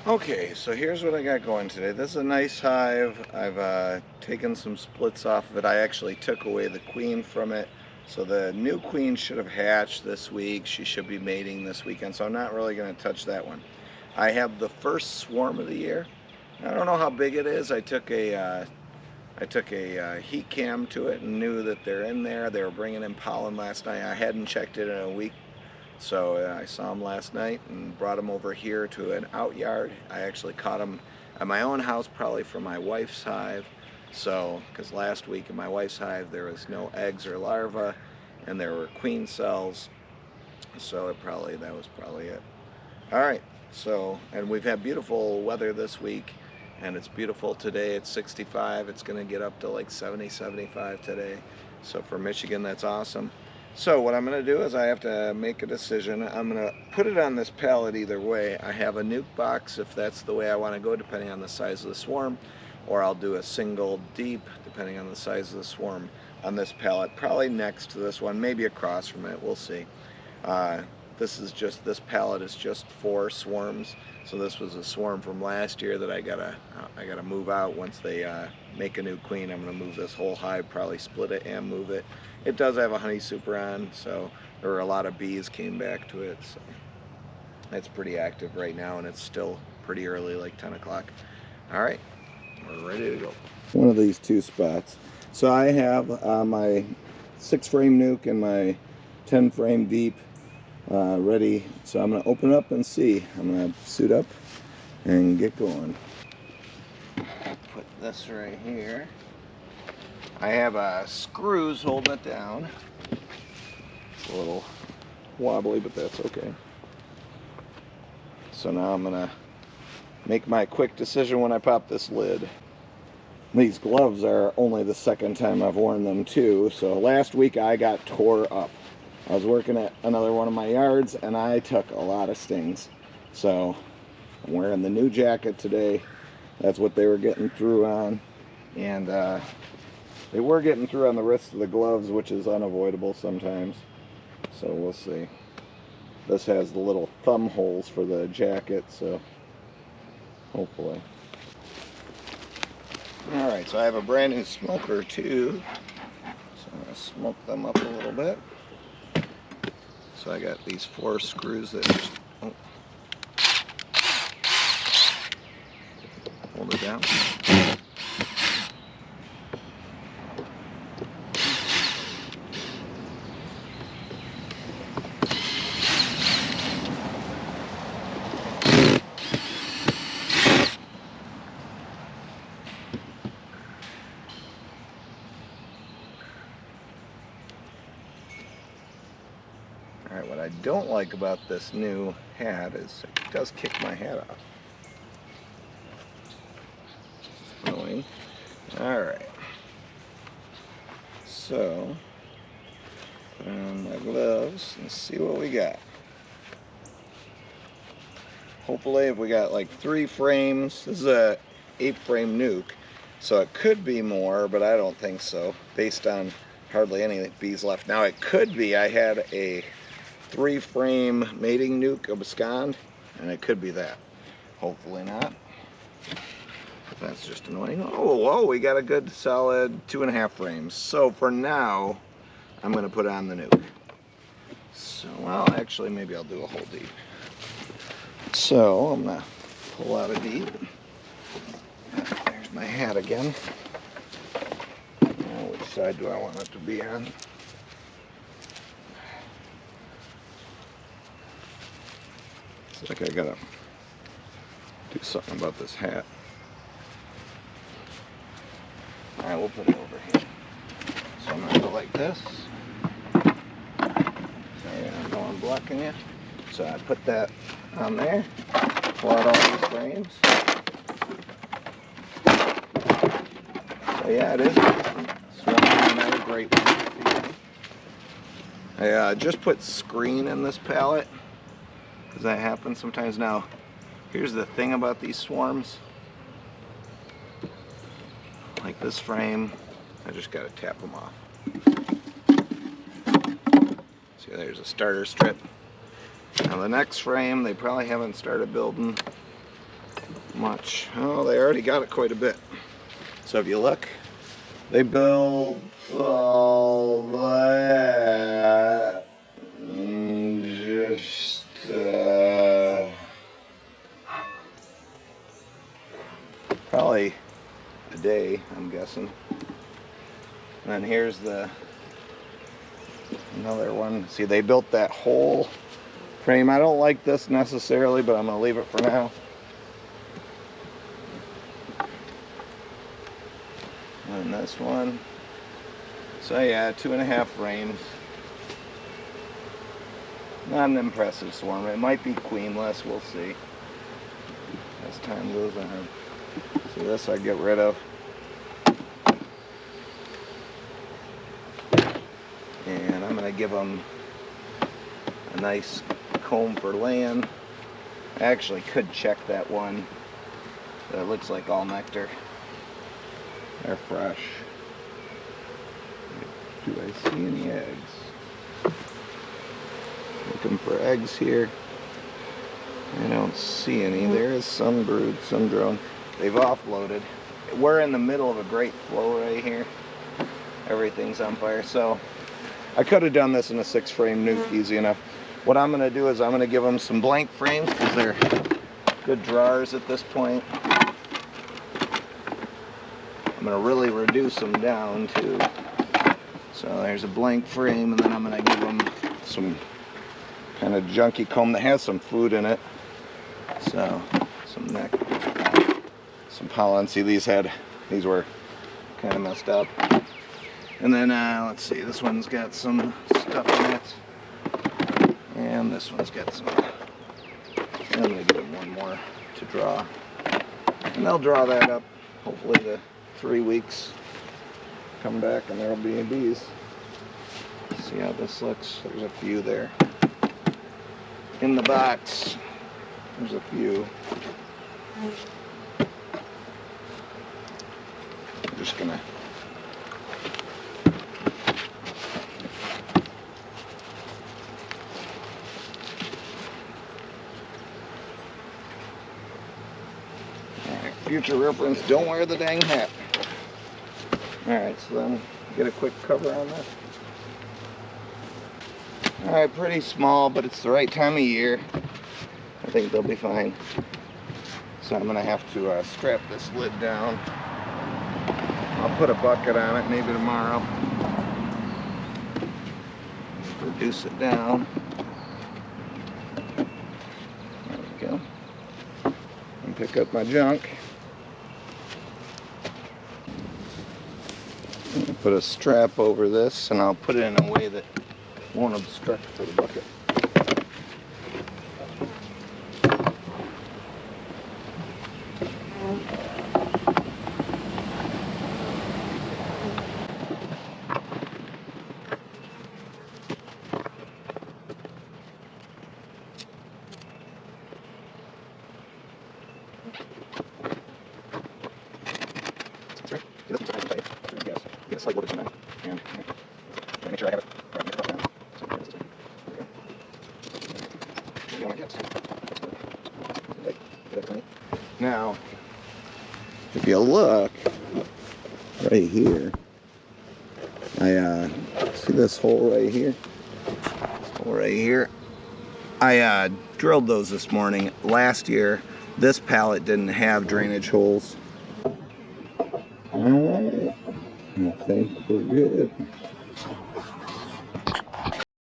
Okay, so here's what I got going today. This is a nice hive. I've taken some splits off of it. I actually took away the queen from it. So the new queen should have hatched this week. She should be mating this weekend. So I'm not really going to touch that one. I have the first swarm of the year. I don't know how big it is. I took a heat cam to it and knew that they're in there. They were bringing in pollen last night. I hadn't checked it in a week. So I saw them last night and brought them over here to an out yard. I actually caught them at my own house, probably from my wife's hive. So, because last week in my wife's hive there was no eggs or larvae, and there were queen cells. So that was probably it. All right. So, and we've had beautiful weather this week, and it's beautiful today. It's 65. It's going to get up to like 70, 75 today. So for Michigan, that's awesome. So what I'm going to do is I have to make a decision. I'm going to put it on this pallet either way. I have a nuke box if that's the way I want to go, depending on the size of the swarm, or I'll do a single deep depending on the size of the swarm on this pallet, probably next to this one, maybe across from it. We'll see. This pallet is just 4 swarms. So this was a swarm from last year that I gotta move out once they make a new queen. I'm gonna move this whole hive, probably split it and move it. It does have a honey super on, so there were a lot of bees came back to it. So it's pretty active right now, and it's still pretty early, like 10 o'clock. All right, we're ready to go. One of these 2 spots. So I have my 6-frame nuke and my 10-frame deep ready. So I'm going to open up and see. I'm going to suit up and get going. Put this right here. I have screws holding it down. It's a little wobbly, but that's okay. So now I'm going to make my quick decision when I pop this lid. These gloves are only the 2nd time I've worn them too. So last week I got tore up. I was working at another one of my yards and I took a lot of stings. So I'm wearing the new jacket today. That's what they were getting through on. And they were getting through on the wrists of the gloves, which is unavoidable sometimes. So we'll see. This has the little thumb holes for the jacket, so hopefully. Alright, so I have a brand new smoker too. So I'm going to smoke them up a little bit. So I got these 4 screws that just hold it down. Alright, what I don't like about this new hat is it does kick my hat off. Annoying. Alright. So, put on my gloves and see what we got. Hopefully, if we got like 3 frames, this is a 8-frame nuke, so it could be more, but I don't think so, based on hardly any bees left. Now it could be I had a 3-frame mating nuke abscond, and it could be that. Hopefully not. That's just annoying. Oh, whoa, we got a good solid 2.5 frames. So for now, I'm going to put on the nuke. So, well, actually, maybe I'll do a whole deep. So I'm going to pull out a deep. There's my hat again. Now, which side do I want it to be on? It's like I gotta do something about this hat. Alright, we'll put it over here. So I'm gonna go like this. Sorry, I know I'm blocking you. So I put that on there. Pull out all these frames. So yeah, it is. Another great one. I just put screen in this pallet, because that happens sometimes. Now, here's the thing about these swarms. Like this frame, I just got to tap them off. See, there's a starter strip. Now the next frame, they probably haven't started building. much. Oh, they already got it quite a bit. So if you look, they built all that. Just probably a day, I'm guessing. And then here's another one. See, they built that whole frame. I don't like this necessarily, but I'm gonna leave it for now. And this one. So yeah, 2.5 frames. Not an impressive swarm. It might be queenless, we'll see as time goes on. So this I get rid of. And I'm gonna give them a nice comb for laying. I actually could check that one. That looks like all nectar. They're fresh. Do I see any eggs? Looking for eggs here. I don't see any. There is some brood, some drone. They've offloaded. We're in the middle of a great flow right here. Everything's on fire. So I could have done this in a 6-frame nuke easy enough. What I'm going to do is I'm going to give them some blank frames because they're good drawers at this point. I'm going to really reduce them down too. So there's a blank frame, and then I'm going to give them some kind of junky comb that has some food in it. So some some pollen. See, these were kind of messed up. And then let's see, this one's got some stuff in it, and this one's got some. I'm going to give them one more to draw, and they'll draw that up. Hopefully the 3 weeks come back and there'll be bees. See how this looks. There's a few there in the box. There's a few. I'm just gonna future reference, don't wear the dang hat. Alright, so then get a quick cover on this. Alright, pretty small, but it's the right time of year. I think they'll be fine. So I'm going to have to strap this lid down. I'll put a bucket on it maybe tomorrow. Reduce it down. There we go. And pick up my junk. Put a strap over this, and I'll put it in a way that won't obstruct for the bucket. Get a slight little bit tonight, and make sure I have it right. Now, if you look right here, I see this hole right here. This hole right here. I drilled those this morning. Last year, this pallet didn't have drainage holes. All right. I think we're good.